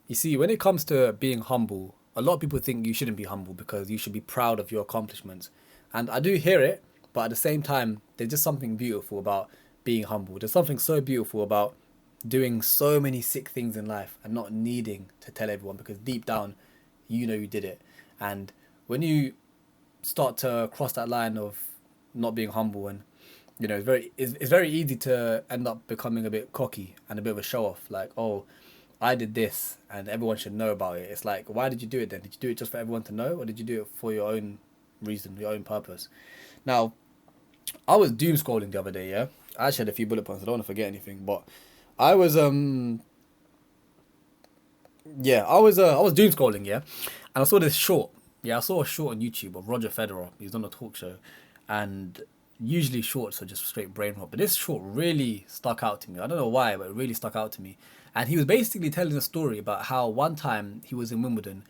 You see, when it comes to being humble, a lot of people think you shouldn't be humble because you should be proud of your accomplishments. And I do hear it, but at the same time, there's just something beautiful about being humble. There's something so beautiful about doing so many sick things in life and not needing to tell everyone because deep down, you know you did it. And when you start to cross that line of not being humble and it's very easy to end up becoming a bit cocky and a bit of a show off like, oh, I did this and everyone should know about it. It's like, why did you do it then? Did you do it just for everyone to know, or did you do it for your own reason, your own purpose? Now, I was doom scrolling the other day, yeah. I actually had a few bullet points, I don't want to forget anything, but I was I was doom scrolling, yeah, and I saw this short. Yeah, I saw a short on YouTube of Roger Federer. He was on a talk show, and usually shorts are just straight brain rot, but this short really stuck out to me. I don't know why, but it really stuck out to me. And he was basically telling a story about how one time he was in Wimbledon,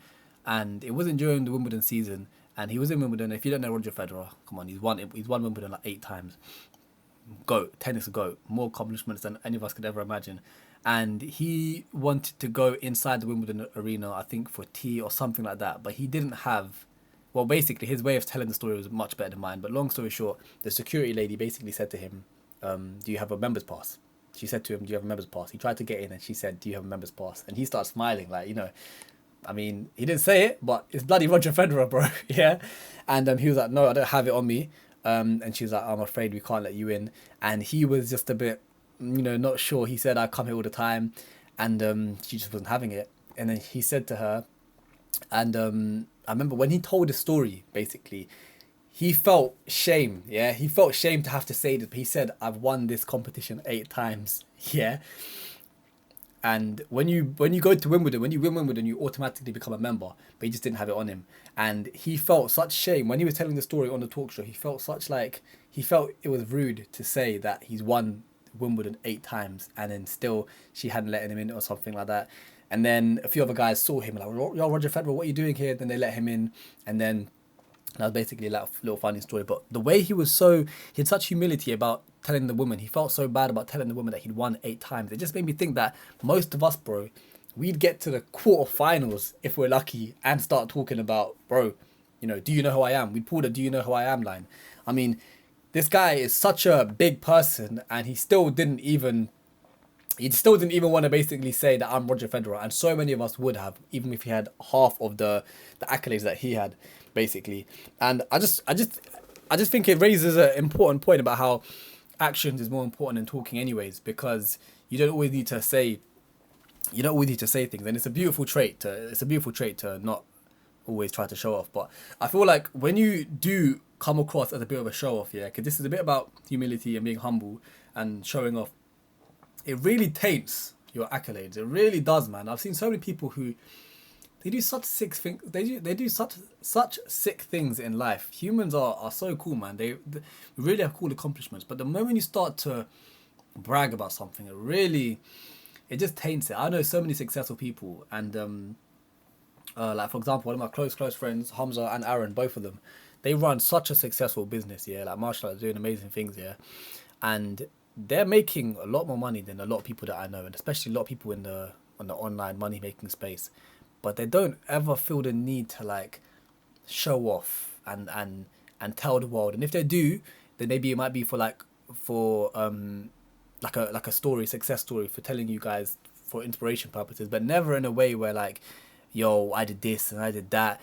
and it wasn't during the Wimbledon season. And he was in Wimbledon. If you don't know Roger Federer, come on, he's won Wimbledon like 8 times. GOAT, tennis GOAT, more accomplishments than any of us could ever imagine. And he wanted to go inside the Wimbledon arena, I think for tea or something like that, but he didn't have. Well, basically, his way of telling the story was much better than mine. But long story short, the security lady basically said to him, "Do you have a member's pass?" She said to him, "Do you have a member's pass?" He tried to get in, and she said, "Do you have a member's pass?" And he started smiling, like, I mean, he didn't say it, but it's bloody Roger Federer, bro. Yeah. And he was like, "No, I don't have it on me." And she was like, "I'm afraid we can't let you in." And he was just a bit, not sure. He said, "I come here all the time." And she just wasn't having it. And then he said to her, and I remember when he told the story, basically, he felt shame. Yeah. He felt shame to have to say this. But he said, "I've won this competition 8 times." Yeah. And when you go to Wimbledon, when you win Wimbledon, you automatically become a member. But he just didn't have it on him, and he felt such shame when he was telling the story on the talk show. He felt it was rude to say that he's won Wimbledon 8 times, and then still she hadn't let him in or something like that. And then a few other guys saw him like, "Yo, Roger Federer, what are you doing here?" Then they let him in, and then that was basically like a little funny story. But the way he had such humility about telling the woman, he felt so bad about telling the woman that he'd won 8 times. It just made me think that most of us, bro, we'd get to the quarterfinals if we're lucky and start talking about, bro, do you know who I am? We'd pull the "do you know who I am" line. I mean, this guy is such a big person, and he still didn't even want to basically say that I'm Roger Federer, and so many of us would have, even if he had half of the accolades that he had, basically. And I just think it raises an important point about how actions is more important than talking, anyways, because you don't always need to say things, and it's a beautiful trait to not always try to show off. But I feel like when you do come across as a bit of a show off, yeah, because this is a bit about humility and being humble and showing off, it really taints your accolades. It really does, man. I've seen so many people who they do such sick things. They do such sick things in life. Humans are so cool, man. They really have cool accomplishments. But the moment you start to brag about something, it just taints it. I know so many successful people, and like for example, one of my close friends, Hamza and Aaron, both of them, they run such a successful business. Yeah, like martial arts, doing amazing things. Yeah, and they're making a lot more money than a lot of people that I know, and especially a lot of people in the on the online money making space. But they don't ever feel the need to like show off and tell the world. And if they do, then maybe it might be for like a story, success story, for telling you guys for inspiration purposes, but never in a way where like, yo, I did this and I did that.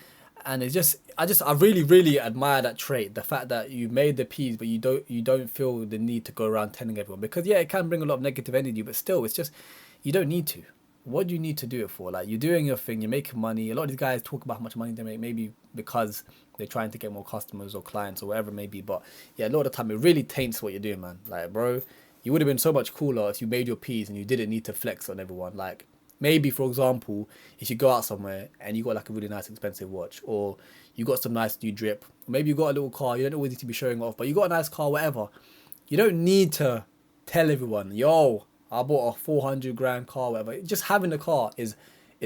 And I really admire that trait, the fact that you made the peas, but you don't feel the need to go around telling everyone, because yeah, it can bring a lot of negative energy, but still, it's just, you don't need to. What do you need to do it for? Like, you're doing your thing, you're making money. A lot of these guys talk about how much money they make, maybe because they're trying to get more customers or clients or whatever it may be. But yeah, a lot of the time it really taints what you're doing, man. Like, bro, you would have been so much cooler if you made your peas and you didn't need to flex on everyone. Like, maybe, for example, if you go out somewhere and you got like a really nice expensive watch, or you got some nice new drip, or maybe you got a little car, you don't always need to be showing off, but you got a nice car, whatever. You don't need to tell everyone, yo, I bought a 400 grand car, whatever. Just having the car it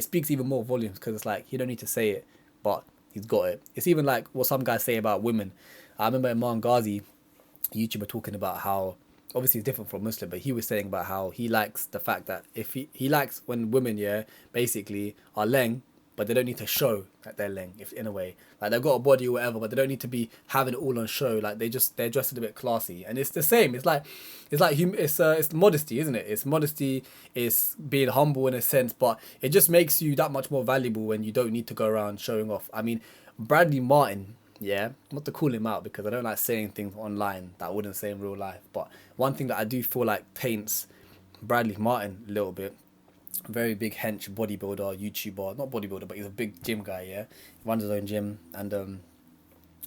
speaks even more volumes, because it's like, you don't need to say it, but he's got it. It's even like what some guys say about women. I remember Imran Ghazi, YouTuber, talking about how obviously it's different from Muslim, but he was saying about how he likes the fact that if he likes when women, yeah, basically are leng, but they don't need to show that they're leng, if in a way, like they've got a body or whatever, but they don't need to be having it all on show. Like they're dressed a bit classy, and it's the same. It's modesty, isn't it? It's modesty. It's being humble in a sense, but it just makes you that much more valuable when you don't need to go around showing off. I mean, Bradley Martin. Yeah, not to call him out because I don't like saying things online that I wouldn't say in real life. But one thing that I do feel like taints Bradley Martin a little bit, very big hench bodybuilder, YouTuber, not bodybuilder, but he's a big gym guy, yeah. He runs his own gym, and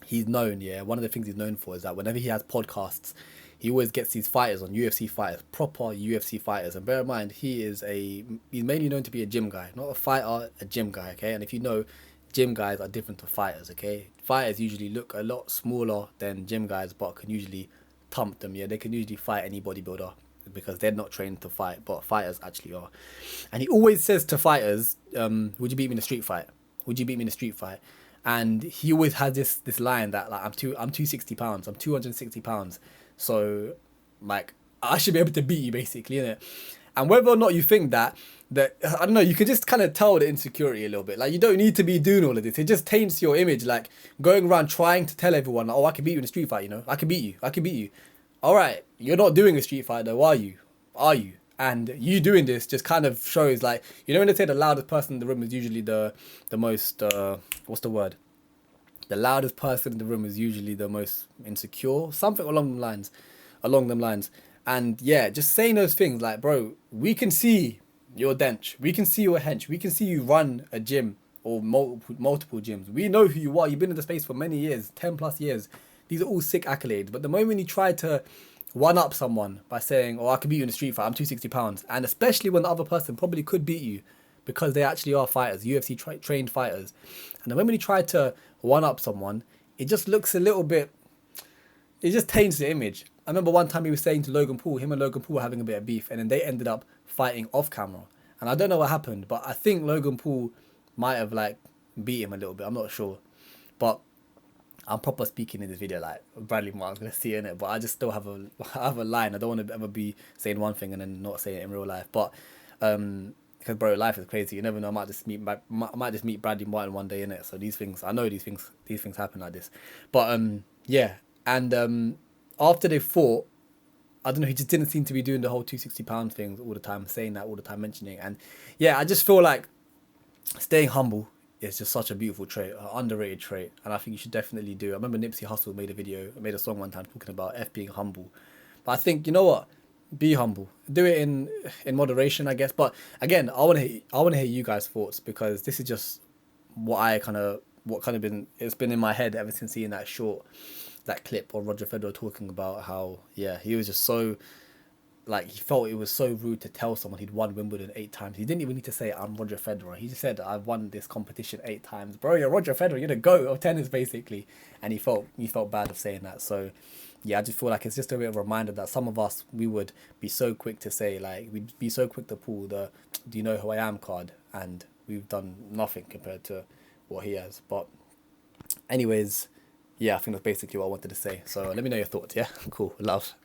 he's known, yeah. One of the things he's known for is that whenever he has podcasts, he always gets these fighters on, UFC fighters, proper UFC fighters. And bear in mind, he's mainly known to be a gym guy, not a fighter, a gym guy, okay? And if you know, gym guys are different to fighters, okay? Fighters usually look a lot smaller than gym guys, but can usually thump them, yeah? They can usually fight any bodybuilder because they're not trained to fight, but fighters actually are. And he always says to fighters, would you beat me in a street fight? Would you beat me in a street fight? And he always has this line that like I'm 260 pounds, I'm 260 pounds, so like I should be able to beat you basically, innit? And whether or not you think that I don't know, you can just kind of tell the insecurity a little bit. Like you don't need to be doing all of this. It just taints your image, like going around trying to tell everyone, oh, I can beat you in a street fight, you know, I can beat you, I can beat you. All right, you're not doing a street fight though, are you? Are you? And you doing this just kind of shows, like, you know, when they say the loudest person in the room is usually the most what's the word? The loudest person in the room is usually the most insecure, something along them lines. And yeah, just saying those things like, bro, we can see your dench, we can see your hench, we can see you run a gym or multiple gyms. We know who you are. You've been in the space for many years, 10 plus years. These are all sick accolades. But the moment you try to one up someone by saying, oh, I can beat you in a street fight, I'm 260 pounds, and especially when the other person probably could beat you because they actually are fighters, UFC trained fighters, and the moment you try to one up someone, it just looks a little bit, it just taints the image. I remember one time he was saying to Logan Paul, him and Logan Paul were having a bit of beef, and then they ended up fighting off camera. And I don't know what happened, but I think Logan Paul might have like beat him a little bit. I'm not sure, but I'm proper speaking in this video like Bradley Martin's gonna see in it, but I just still have I have a line. I don't want to ever be saying one thing and then not say it in real life. But because bro, life is crazy. You never know. I might just meet Bradley Martin one day in it. So these things, I know these things happen like this. But yeah, and after they fought, I don't know. He just didn't seem to be doing the whole 260 pound things all the time, saying that all the time, mentioning. And yeah, I just feel like staying humble is just such a beautiful trait, an underrated trait, and I think you should definitely do. I remember Nipsey Hussle made a song one time talking about being humble. But I think, you know what, be humble, do it in moderation, I guess. But again, I want to hear you guys' thoughts, because this is just it's been in my head ever since seeing that clip of Roger Federer talking about how, yeah, he was just so, like, he felt it was so rude to tell someone he'd won Wimbledon 8 times. He didn't even need to say, I'm Roger Federer. He just said, I've won this competition 8 times. Bro, you're Roger Federer. You're the GOAT of tennis, basically. And he felt bad of saying that. So, yeah, I just feel like it's just a bit of a reminder that some of us, we would be so quick to say, like, we'd be so quick to pull the do you know who I am card. And we've done nothing compared to what he has. But anyways, yeah, I think that's basically what I wanted to say. So let me know your thoughts, yeah? Cool. Love.